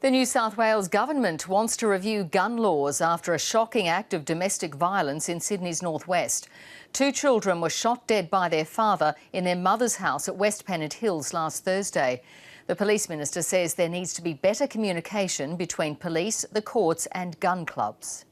The New South Wales government wants to review gun laws after a shocking act of domestic violence in Sydney's northwest. 2 children were shot dead by their father in their mother's house at West Pennant Hills last Thursday. The police minister says there needs to be better communication between police, the courts and gun clubs.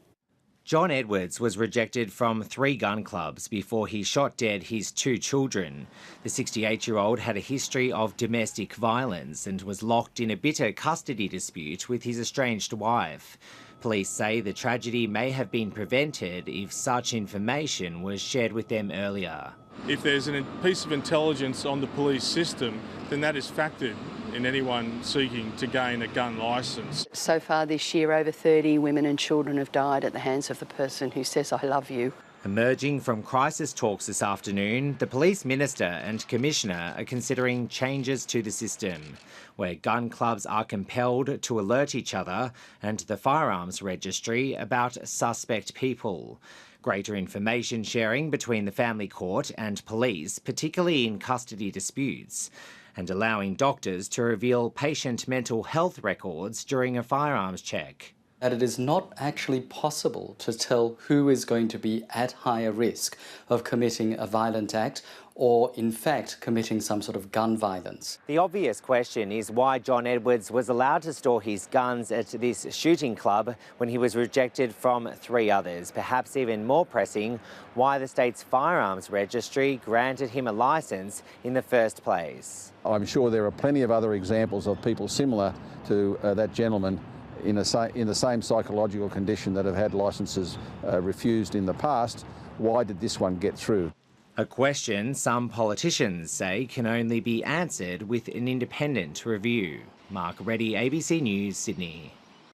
John Edwards was rejected from 3 gun clubs before he shot dead his 2 children. The 68-year-old had a history of domestic violence and was locked in a bitter custody dispute with his estranged wife. Police say the tragedy may have been prevented if such information was shared with them earlier. If there's a piece of intelligence on the police system, then that is factored in anyone seeking to gain a gun licence. So far this year, over 30 women and children have died at the hands of the person who says, "I love you." Emerging from crisis talks this afternoon, the Police Minister and Commissioner are considering changes to the system, where gun clubs are compelled to alert each other and the Firearms Registry about suspect people. Greater information sharing between the family court and police, particularly in custody disputes, and allowing doctors to reveal patient mental health records during a firearms check. That it is not actually possible to tell who is going to be at higher risk of committing a violent act or, in fact, committing some sort of gun violence. The obvious question is why John Edwards was allowed to store his guns at this shooting club when he was rejected from 3 others. Perhaps even more pressing, why the state's Firearms Registry granted him a licence in the first place. I'm sure there are plenty of other examples of people similar to that gentleman in the same psychological condition that have had licences refused in the past. Why did this one get through? A question some politicians say can only be answered with an independent review. Mark Reddie, ABC News, Sydney.